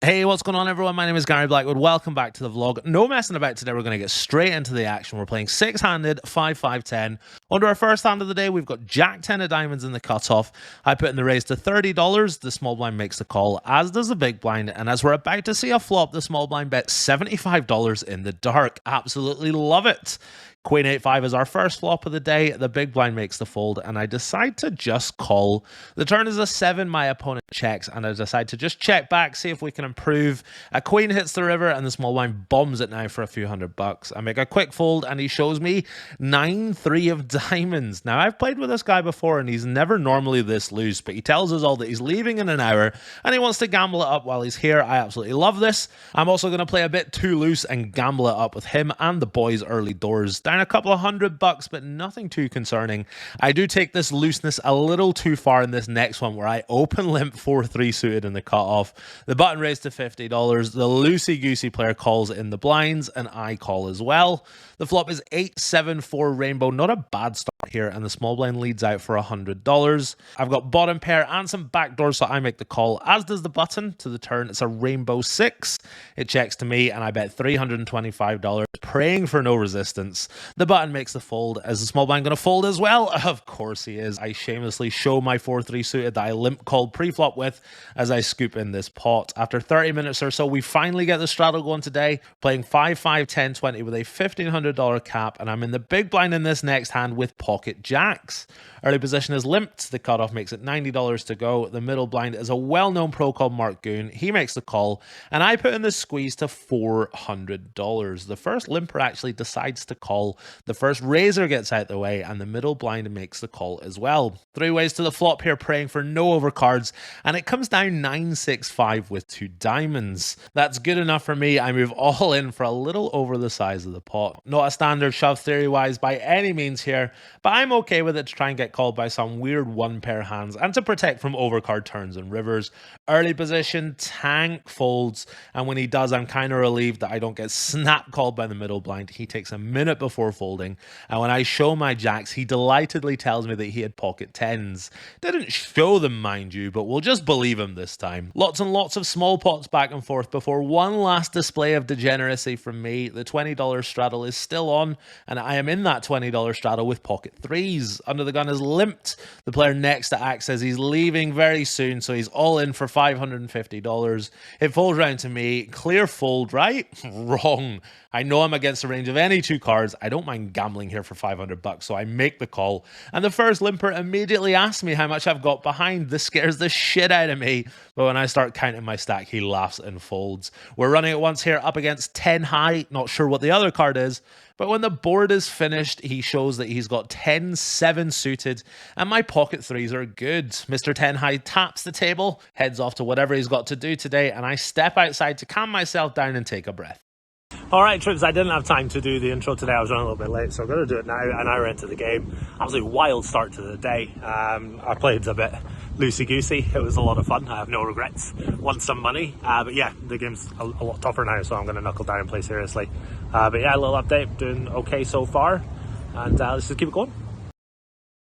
Hey, what's going on, everyone? My name is Gary Blackwood. Welcome back to the vlog. No messing about today. We're going to get straight into the action. We're playing six-handed, 5-5-10. Under our first hand of the day, we've got Jack 10 of diamonds in the cutoff. I put in the raise to $30. The small blind makes the call, as does the big blind. And as we're about to see a flop, the small blind bets $75 in the dark. Absolutely love it. Queen 8-5 is our first flop of the day. The big blind makes the fold, and I decide to just call. The turn is a 7. My opponent checks, and I decide to just check back, see if we can improve. A queen hits the river, and the small blind bombs it now for a few $100. I make a quick fold, and he shows me 9-3 of diamonds. Now, I've played with this guy before, and he's never normally this loose, but he tells us all that he's leaving in an hour, and he wants to gamble it up while he's here. I absolutely love this. I'm also going to play a bit too loose and gamble it up with him and the boys early doors. Down a couple of $100, but nothing too concerning. I do take this looseness a little too far in this next one, where I open limp 4-3 suited in the cutoff. The button raised to $50. The loosey-goosey player calls in the blinds, and I call as well. The flop is 8-7-4 rainbow. Not a bad start here, and the small blind leads out for $100. I've got bottom pair and some backdoors, so I make the call, as does the button. To the turn, it's a rainbow 6. It checks to me, and I bet $325, praying for no resistance. The button makes the fold. Is the small blind going to fold as well? Of course he is. I shamelessly show my 4-3 suited that I limp called pre-flop with as I scoop in this pot. After 30 minutes or so, we finally get the straddle going today, playing 5-5-10-20 with a $1,500 cap, and I'm in the big blind in this next hand with pocket jacks. Early position is limped. The cutoff makes it $90 to go. The middle blind is a well-known pro called Mark Goon. He makes the call, and I put in the squeeze to $400. The first limper actually decides to call. The first raiser gets out the way, and the middle blind makes the call as well. 3 ways to the flop here, praying for no overcards, and it comes down 9-6-5 with 2 diamonds. That's good enough for me. I move all in for a little over the size of the pot. Not a standard shove theory-wise by any means here, but I'm okay with it to try and get called by some weird one-pair hands and to protect from overcard turns and rivers. Early position, tank folds, and when he does, I'm kind of relieved that I don't get snap called by the middle blind. He takes a minute before folding, and when I show my jacks, he delightedly tells me that he had pocket 10s. Didn't show them, mind you, but we'll just believe him this time. Lots and lots of small pots back and forth before one last display of degeneracy from me. The $20 straddle is still on, and I am in that $20 straddle with pocket 3s. Under the gun is limped. The player next to act says he's leaving very soon, so he's all in for $550. It folds round to me. Clear fold, right? Wrong. I know I'm against the range of any 2 cards. I don't mind gambling here for $500, so I make the call. And the first limper immediately asks me how much I've got behind. This scares the shit out of me. But when I start counting my stack, he laughs and folds. We're running it once here up against 10 high. Not sure what the other card is. But when the board is finished, he shows that he's got 10-7 suited, and my pocket 3s are good. Mr. 10 high taps the table, heads off to whatever he's got to do today, and I step outside to calm myself down and take a breath. All right, troops, I didn't have time to do the intro today. I was running a little bit late, so I'm going to do it now, an hour into the game. Absolutely wild start to the day. I played a bit loosey-goosey. It was a lot of fun. I have no regrets. Won some money, but yeah, the game's a lot tougher now, so I'm going to knuckle down and play seriously. But yeah, a little update. Doing okay so far, and let's just keep it going.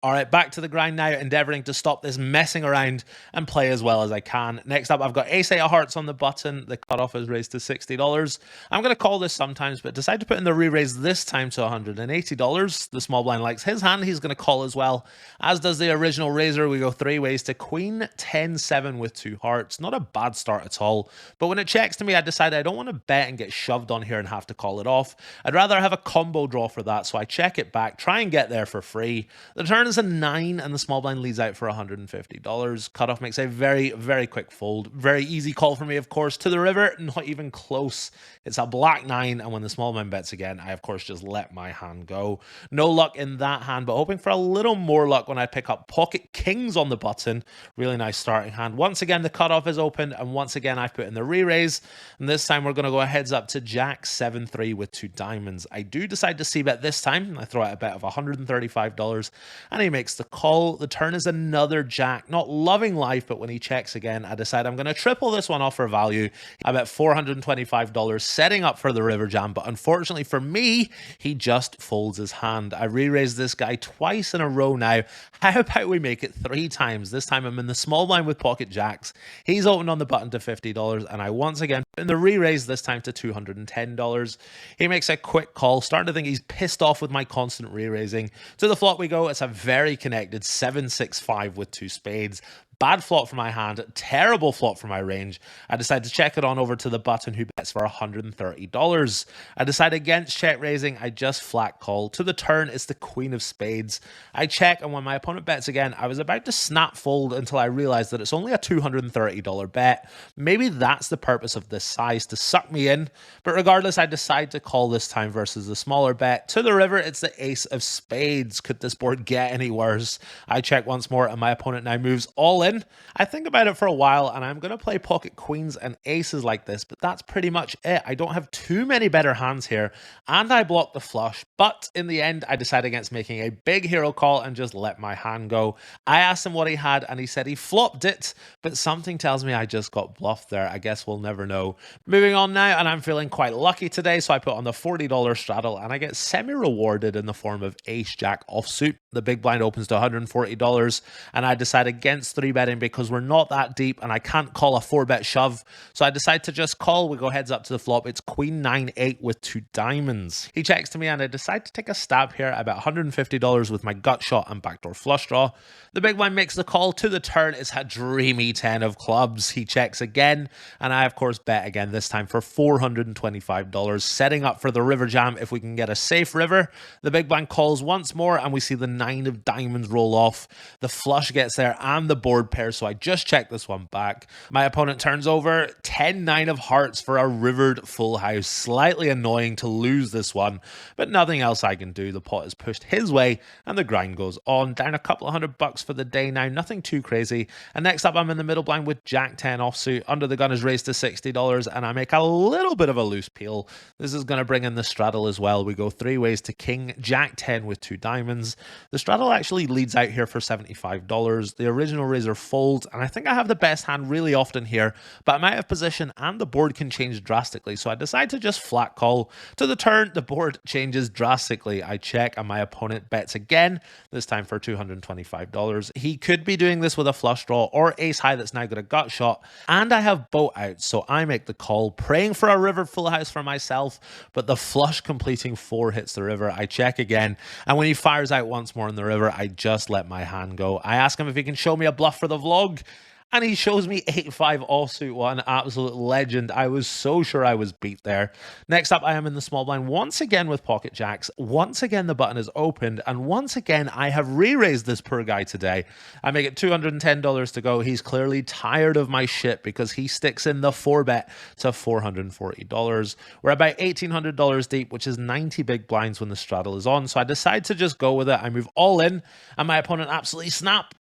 All right, back to the grind now, endeavoring to stop this messing around and play as well as I can. Next up, I've got ace-8 of hearts on the button. The cutoff is raised to $60. I'm going to call this sometimes, but decide to put in the re-raise this time to $180. The small blind likes his hand. He's going to call as well, as does the original raiser. We go 3 ways to queen 10-7 with 2 hearts. Not a bad start at all, but when it checks to me, I decide I don't want to bet and get shoved on here and have to call it off. I'd rather have a combo draw for that, so I check it back, try and get there for free. The turn is a 9, and the small blind leads out for $150. Cutoff makes a very, very quick fold. Very easy call for me, of course, to the river. Not even close. It's a black 9, and when the small blind bets again, I, of course, just let my hand go. No luck in that hand, but hoping for a little more luck when I pick up pocket kings on the button. Really nice starting hand. Once again, the cutoff is open, and once again, I've put in the re-raise, and this time we're going to go heads up to jack 7-3 with 2 diamonds. I do decide to c-bet this time. I throw out a bet of $135, and he makes the call. The turn is another jack. Not loving life, but when he checks again, I decide I'm going to triple this one off for value. I'm at $425 setting up for the river jam, but unfortunately for me, he just folds his hand. I re-raise this guy twice in a row now. How about we make it 3 times? This time I'm in the small blind with pocket jacks. He's opened on the button to $50, and I once again put in the re-raise, this time to $210. He makes a quick call, starting to think he's pissed off with my constant re-raising. To the flop we go. It's a very connected 7-6-5 with 2 spades. Bad flop for my hand, terrible flop for my range. I decide to check it on over to the button, who bets for $130. I decide against check raising. I just flat call. To the turn, it's the queen of spades. I check, and when my opponent bets again, I was about to snap fold until I realized that it's only a $230 bet. Maybe that's the purpose of this size, to suck me in. But regardless, I decide to call this time versus the smaller bet. To the river, it's the ace of spades. Could this board get any worse? I check once more, and my opponent now moves all in. I think about it for a while, and I'm going to play pocket queens and aces like this, but that's pretty much it. I don't have too many better hands here, and I block the flush, but in the end, I decide against making a big hero call and just let my hand go. I asked him what he had, and he said he flopped it, but something tells me I just got bluffed there. I guess we'll never know. Moving on now, and I'm feeling quite lucky today, so I put on the $40 straddle, and I get semi-rewarded in the form of ace-jack offsuit. The big blind opens to $140, and I decide against 3-betting because we're not that deep and I can't call a 4-bet shove. So I decide to just call. We go heads up to the flop. It's queen 9-8 with 2 diamonds. He checks to me, and I decide to take a stab here, about $150 with my gut shot and backdoor flush draw. The big blind makes the call. To the turn, it's a dreamy 10 of clubs. He checks again, and I of course bet again, this time for $425, setting up for the river jam if we can get a safe river. The big blind calls once more, and we see the 9 of diamonds roll off. The flush gets there and the board pair, so I just check this one back. My opponent turns over 10-9 of hearts for a rivered full house. Slightly annoying to lose this one, but nothing else I can do. The pot is pushed his way, and the grind goes on. Down a couple of $100 for the day now, nothing too crazy. And next up, I'm in the middle blind with Jack 10 offsuit. Under the gun is raised to $60, and I make a little bit of a loose peel. This is going to bring in the straddle as well. We go 3 ways to king, Jack 10 with 2 diamonds. The straddle actually leads out here for $75. The original razor folds, and I think I have the best hand really often here, but I'm out of position and the board can change drastically, so I decide to just flat call. To the turn, the board changes drastically. I check, and my opponent bets again, this time for $225. He could be doing this with a flush draw or ace high that's now got a gut shot, and I have boat out, so I make the call, praying for a river full house for myself, but the flush completing 4 hits the river. I check again, and when he fires out once more in the river, I just let my hand go. I ask him if he can show me a bluff for the vlog, and he shows me 8-5 offsuit. What an absolute legend. I was so sure I was beat there. Next up, I am in the small blind once again with pocket jacks. Once again, the button is opened, and once again, I have re-raised this poor guy today. I make it $210 to go. He's clearly tired of my shit because he sticks in the 4-bet to $440. We're about $1,800 deep, which is 90 big blinds when the straddle is on, so I decide to just go with it. I move all in, and my opponent absolutely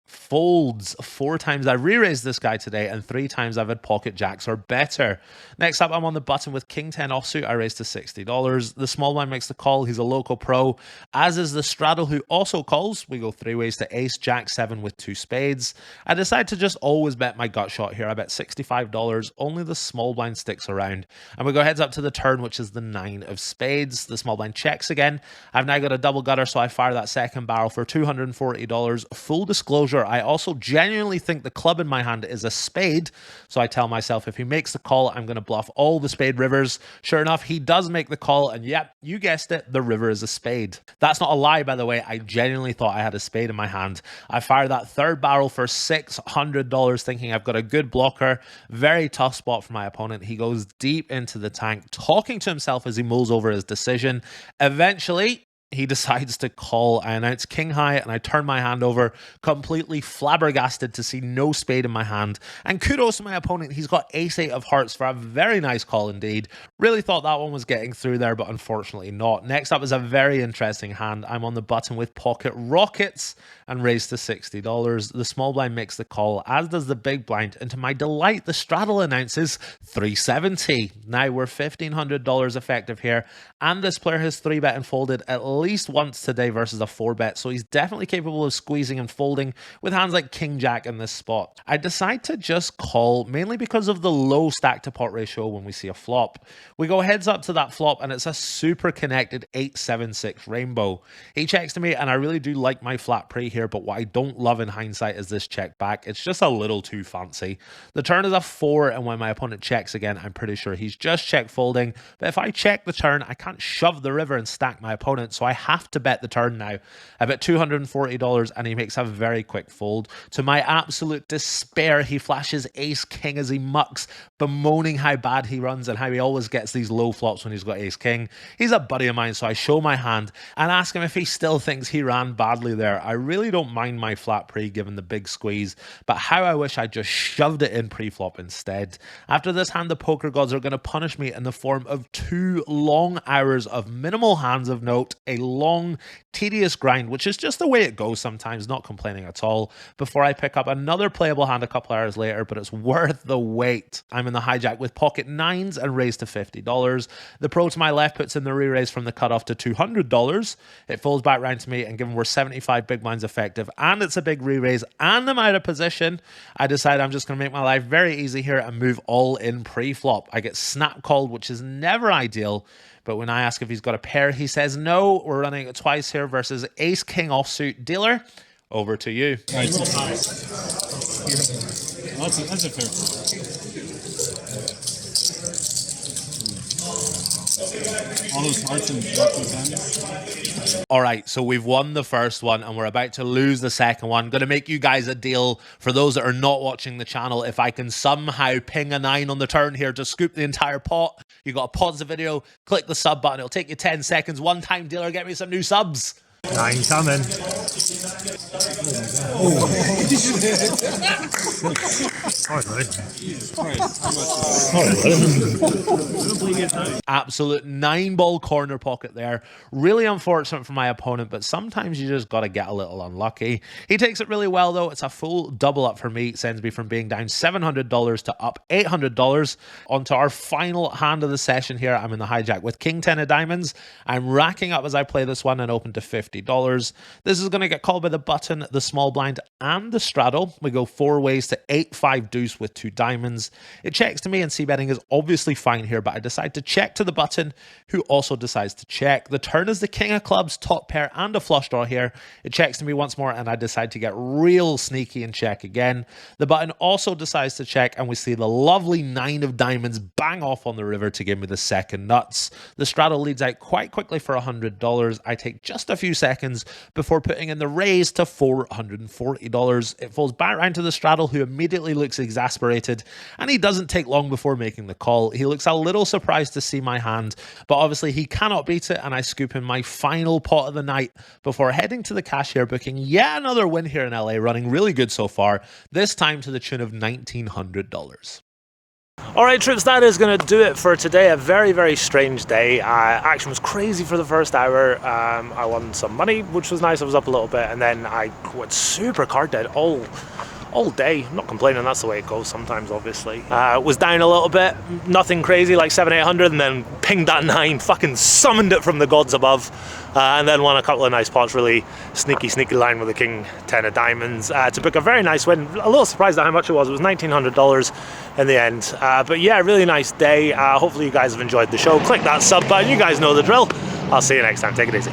folds. 4 times I re-raised this guy today, and 3 times I've had pocket jacks or better. Next up, I'm on the button with king 10 offsuit. I raise to $60. The small blind makes the call. He's a local pro, as is the straddle, who also calls. We go 3 ways to ace jack 7 with 2 spades. I decide to just always bet my gut shot here. I bet $65. Only the small blind sticks around, and we go heads up to the turn, which is the 9 of spades. The small blind checks again. I've now got a double gutter, so I fire that second barrel for $240. Full disclosure, I also genuinely think the club in my hand is a spade, so I tell myself if he makes the call, I'm going to bluff all the spade rivers. Sure enough, he does make the call, and yep, you guessed it, the river is a spade. That's not a lie, by the way. I genuinely thought I had a spade in my hand. I fire that third barrel for $600, thinking I've got a good blocker. Very tough spot for my opponent. He goes deep into the tank, talking to himself as he mulls over his decision. Eventually, he decides to call. I announce king high, and I turn my hand over, completely flabbergasted to see no spade in my hand. And kudos to my opponent. He's got ace-8 of hearts for a very nice call indeed. Really thought that one was getting through there, but unfortunately not. Next up is a very interesting hand. I'm on the button with pocket rockets and raised to $60. The small blind makes the call, as does the big blind, and to my delight, the straddle announces $370. Now we're $1,500 effective here, and this player has 3-bet and folded at least once today versus a 4-bet, so he's definitely capable of squeezing and folding with hands like King Jack in this spot. I decide to just call, mainly because of the low stack to pot ratio when we see a flop. We go heads up to that flop, and it's a super connected 8-7-6 rainbow. He checks to me, and I really do like my flat pre here, but what I don't love in hindsight is this check back. It's just a little too fancy. The turn is a 4, and when my opponent checks again, I'm pretty sure he's just check folding. But if I check the turn, I can't shove the river and stack my opponent, so I have to bet the turn now. I bet $240, and he makes a very quick fold. To my absolute despair, he flashes ace king as he mucks, bemoaning how bad he runs and how he always gets these low flops when he's got ace king. He's a buddy of mine, so I show my hand and ask him if he still thinks he ran badly there. I really don't mind my flat pre given the big squeeze, but how I wish I just shoved it in pre-flop instead. After this hand, the poker gods are going to punish me in the form of 2 long hours of minimal hands of note, a long, tedious grind, which is just the way it goes sometimes, not complaining at all, before I pick up another playable hand a couple hours later, but it's worth the wait. I'm in the hijack with pocket 9s and raised to $50. The pro to my left puts in the re-raise from the cutoff to $200. It folds back round to me, and given we're 75 big blinds effective and it's a big re-raise and I'm out of position, I decide I'm just going to make my life very easy here and move all in pre-flop. I get snap called, which is never ideal, but when I ask if he's got a pair, he says no. We're running it twice here versus ace king offsuit. Dealer, over to you. Right. That's a fair. All those hearts and hands. All right, so we've won the first one and we're about to lose the second one. Going to make you guys a deal for those that are not watching the channel. If I can somehow ping a 9 on the turn here to scoop the entire pot, you got to pause the video, click the sub button. It'll take you 10 seconds. One time, dealer, get me some new subs. 9 coming. Absolute 9-ball corner pocket there. Really unfortunate for my opponent, but sometimes you just got to get a little unlucky. He takes it really well, though. It's a full double up for me. It sends me from being down $700 to up $800. On to our final hand of the session here. I'm in the hijack with King 10 of diamonds. I'm racking up as I play this one and open to $50. This is going to get called by the button, the small blind, and the straddle. We go 4 ways to 8-5 deuce with 2 diamonds. It checks to me, and c-betting is obviously fine here, but I decide to check to the button, who also decides to check. The turn is the king of clubs, top pair, and a flush draw here. It checks to me once more, and I decide to get real sneaky and check again. The button also decides to check, and we see the lovely 9 of diamonds bang off on the river to give me the second nuts. The straddle leads out quite quickly for $100. I take just a few seconds before putting in the raise to $440. It falls back around to the straddle, who immediately looks exasperated, and he doesn't take long before making the call. He looks a little surprised to see my hand, but obviously he cannot beat it, and I scoop in my final pot of the night before heading to the cashier, booking yet another win here in LA, running really good so far, this time to the tune of $1,900. All right, troops, that is going to do it for today. A very, very strange day. Action was crazy for the first hour. I won some money, which was nice. I was up a little bit, and then I went super card dead all day. I'm not complaining, that's the way it goes sometimes, obviously. Was down a little bit, nothing crazy, like 700-800, and then pinged that 9, fucking summoned it from the gods above, and then won a couple of nice pots. Really sneaky line with the king 10 of diamonds to book a very nice win. A little surprised at how much it was. It was $1,900 in the end, but yeah, really nice day. Hopefully you guys have enjoyed the show. Click that sub button, you guys know the drill. I'll see you next time. Take it easy.